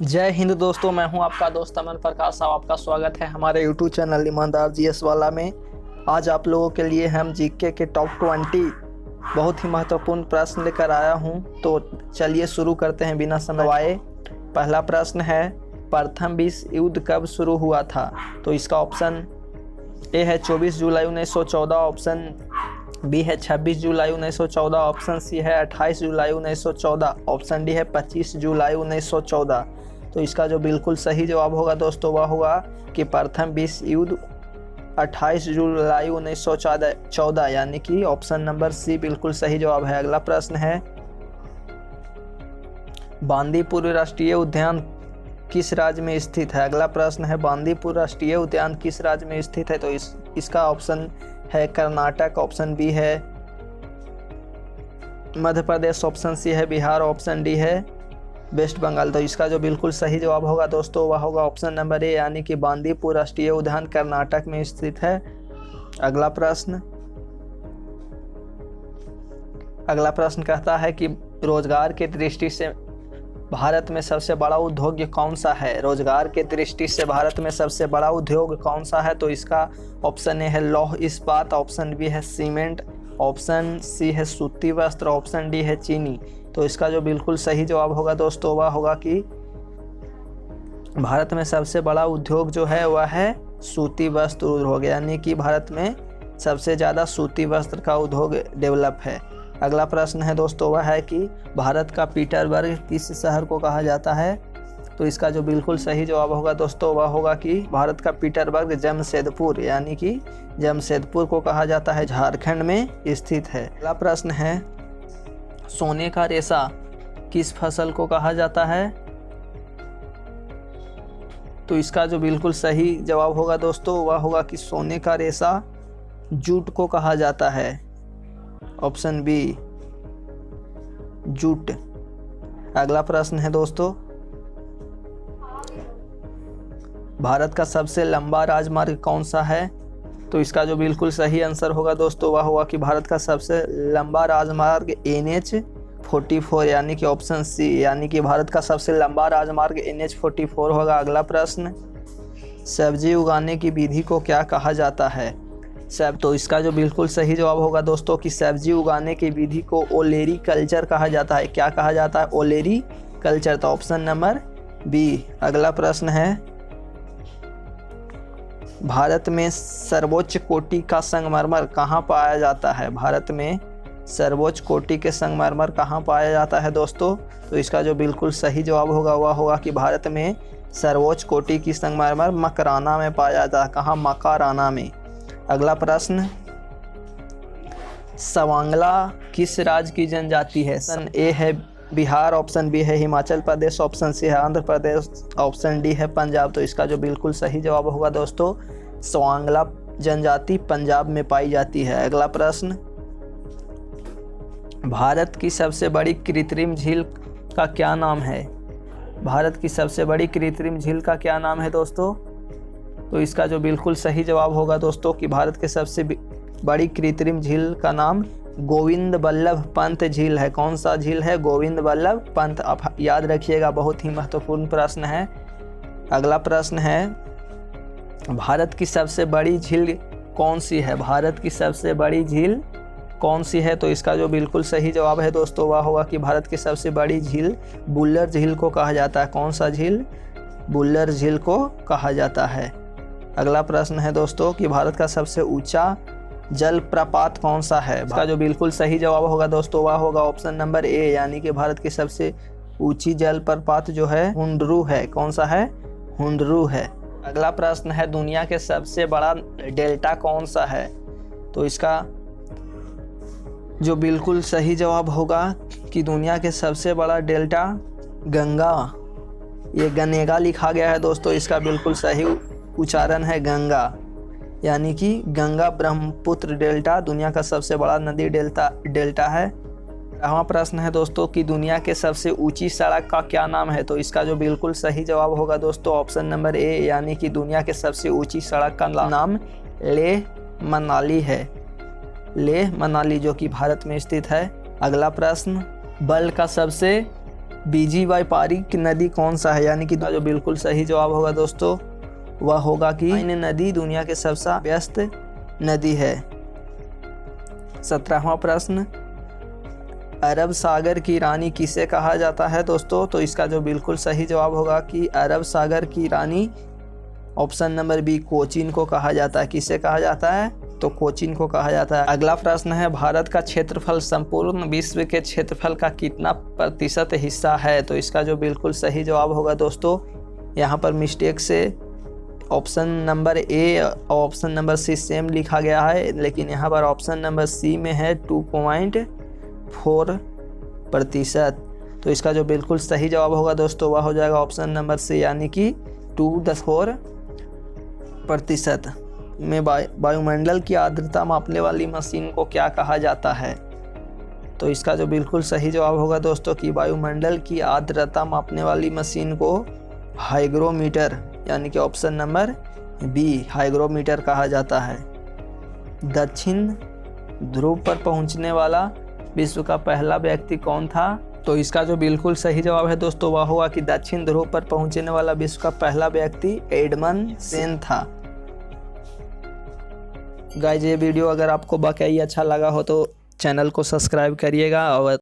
जय हिंद दोस्तों, मैं हूं आपका दोस्त अमन प्रकाश साहब। आपका स्वागत है हमारे यूट्यूब चैनल ईमानदार जीएस वाला में। आज आप लोगों के लिए हम जीके के टॉप 20 बहुत ही महत्वपूर्ण प्रश्न लेकर आया हूं। तो चलिए शुरू करते हैं बिना समय गवाए। पहला प्रश्न है, प्रथम विश्व युद्ध कब शुरू हुआ था? तो इसका ऑप्शन ए है 24 जुलाई 1914, ऑप्शन बी है 26 जुलाई 1914, ऑप्शन सी है 28 जुलाई 1914, ऑप्शन डी है 25 जुलाई 1914। तो इसका जो बिल्कुल सही जवाब होगा दोस्तों वह होगा कि प्रथम विश्व युद्ध 28 जुलाई 1914 यानी कि ऑप्शन नंबर सी बिल्कुल सही जवाब है। अगला प्रश्न है, बांदीपुर राष्ट्रीय उद्यान किस राज्य में स्थित है? अगला प्रश्न है, बांदीपुर राष्ट्रीय उद्यान किस राज्य में स्थित है? तो इसका ऑप्शन है कर्नाटक, ऑप्शन बी है मध्य प्रदेश, ऑप्शन सी है बिहार, ऑप्शन डी है वेस्ट बंगाल। तो इसका जो बिल्कुल सही जवाब होगा दोस्तों वह होगा ऑप्शन नंबर ए यानी कि बांदीपुर राष्ट्रीय उद्यान कर्नाटक में स्थित है। अगला प्रश्न कहता है कि रोजगार की दृष्टि से भारत में सबसे बड़ा उद्योग कौन सा है? रोजगार के दृष्टि से भारत में सबसे बड़ा उद्योग कौन सा है? तो इसका ऑप्शन ए है लौह इस्पात, ऑप्शन बी है सीमेंट, ऑप्शन सी है सूती वस्त्र, ऑप्शन डी है चीनी। तो इसका जो बिल्कुल सही जवाब होगा दोस्तों वह होगा कि भारत में सबसे बड़ा उद्योग जो है वह है सूती वस्त्र उद्योग, यानी कि भारत में सबसे ज़्यादा सूती वस्त्र का उद्योग डेवलप है। अगला प्रश्न है दोस्तों वह है कि भारत का पीटरबर्ग किस शहर को कहा जाता है? तो इसका जो बिल्कुल सही जवाब होगा दोस्तों वह होगा कि भारत का पीटरबर्ग जमशेदपुर यानी कि जमशेदपुर को कहा जाता है, झारखंड में स्थित है। अगला प्रश्न है, सोने का रेशा किस फसल को कहा जाता है? तो इसका जो बिल्कुल सही जवाब होगा दोस्तों वह होगा कि सोने का रेशा जूट को कहा जाता है, ऑप्शन बी जूट। अगला प्रश्न है दोस्तों, भारत का सबसे लंबा राजमार्ग कौन सा है? तो इसका जो बिल्कुल सही आंसर होगा दोस्तों वह होगा कि भारत का सबसे लंबा राजमार्ग NH-44 यानी कि ऑप्शन सी यानी कि भारत का सबसे लंबा राजमार्ग NH-44 होगा। अगला प्रश्न, सब्जी उगाने की विधि को क्या कहा जाता है? तो इसका जो बिल्कुल सही जवाब होगा दोस्तों कि सब्जी उगाने की विधि को ओलेरी कल्चर कहा जाता है। क्या कहा जाता है? ओलेरी कल्चर। तो ऑप्शन नंबर बी। अगला प्रश्न है, भारत में सर्वोच्च कोटि का संगमरमर कहाँ पाया जाता है? भारत में सर्वोच्च कोटि के संगमरमर कहाँ पाया जाता है दोस्तों? तो इसका जो बिल्कुल सही जवाब होगा वह होगा कि भारत में सर्वोच्च कोटि की संगमरमर मकराना में पाया जाता है। कहाँ? मकाराना में। अगला प्रश्न, सवांगला किस राज्य की जनजाति है? ऑप्शन ए है बिहार, ऑप्शन बी है हिमाचल प्रदेश, ऑप्शन सी है आंध्र प्रदेश, ऑप्शन डी है पंजाब। तो इसका जो बिल्कुल सही जवाब होगा दोस्तों सवांगला जनजाति पंजाब में पाई जाती है। अगला प्रश्न, भारत की सबसे बड़ी कृत्रिम झील का क्या नाम है? भारत की सबसे बड़ी कृत्रिम झील का क्या नाम है दोस्तों? तो इसका जो बिल्कुल सही जवाब होगा दोस्तों कि भारत के सबसे बड़ी कृत्रिम झील का नाम गोविंद बल्लभ पंत झील है। कौन सा झील है? गोविंद बल्लभ पंत। आप याद रखिएगा, बहुत ही महत्वपूर्ण प्रश्न है। अगला प्रश्न है, भारत की सबसे बड़ी झील कौन सी है? भारत की सबसे बड़ी झील कौन सी है? तो इसका जो बिल्कुल सही जवाब है दोस्तों वह होगा कि भारत की सबसे बड़ी झील बुल्लर झील को कहा जाता है। कौन सा झील? बुल्लर झील को कहा जाता है। अगला प्रश्न है दोस्तों कि भारत का सबसे ऊंचा जलप्रपात कौन सा है? इसका जो बिल्कुल सही जवाब होगा दोस्तों वह होगा ऑप्शन नंबर ए यानी कि भारत की सबसे ऊंची जलप्रपात जो है हुंडरू है। कौन सा है? हुंडरू है। अगला प्रश्न है, दुनिया के सबसे बड़ा डेल्टा कौन सा है? तो इसका जो बिल्कुल सही जवाब होगा कि दुनिया के सबसे बड़ा डेल्टा गंगा, ये गनेगा लिखा गया है दोस्तों। इसका बिल्कुल सही उच्चारण है गंगा, यानी कि गंगा ब्रह्मपुत्र डेल्टा दुनिया का सबसे बड़ा नदी डेल्टा है। यहाँ प्रश्न है दोस्तों कि दुनिया के सबसे ऊंची सड़क का क्या नाम है? तो इसका जो बिल्कुल सही जवाब होगा दोस्तों ऑप्शन नंबर ए यानी कि दुनिया के सबसे ऊंची सड़क का नाम लेह मनाली है। लेह मनाली जो कि भारत में स्थित है। अगला प्रश्न, बल का सबसे बीजीवाई पारीक नदी कौन सा है, यानी कि जो बिल्कुल सही जवाब होगा दोस्तों वह होगा कि नाइन नदी दुनिया के सबसे व्यस्त नदी है। 17वां प्रश्न, अरब सागर की रानी किसे कहा जाता है दोस्तों? तो इसका जो बिल्कुल सही जवाब होगा कि अरब सागर की रानी ऑप्शन नंबर बी कोचीन को कहा जाता है। किसे कहा जाता है? तो कोचीन को कहा जाता है। अगला प्रश्न है, भारत का क्षेत्रफल संपूर्ण विश्व के क्षेत्रफल का कितना प्रतिशत हिस्सा है? तो इसका जो बिल्कुल सही जवाब होगा दोस्तों, यहाँ पर मिस्टेक से ऑप्शन नंबर ए और ऑप्शन नंबर सी सेम लिखा गया है, लेकिन यहाँ पर ऑप्शन नंबर सी में है 2.4%। तो इसका जो बिल्कुल सही जवाब होगा दोस्तों वह हो जाएगा ऑप्शन नंबर सी, यानी कि 2.4% में वायुमंडल की आर्द्रता मापने वाली मशीन को क्या कहा जाता है? तो इसका जो बिल्कुल सही जवाब होगा दोस्तों कि वायुमंडल की आर्द्रता मापने वाली मशीन को हाइग्रोमीटर, यानी कि ऑप्शन नंबर बी हाइग्रोमीटर कहा जाता है। दक्षिण ध्रुव पर पहुंचने वाला विश्व का पहला व्यक्ति कौन था? तो इसका जो बिल्कुल सही जवाब है दोस्तों वह होगा कि दक्षिण ध्रुव पर पहुंचने वाला विश्व का पहला व्यक्ति एडमंड सेन था। गाइज ये वीडियो अगर आपको वाकई अच्छा लगा हो तो चैनल को सब्सक्राइब करिएगा और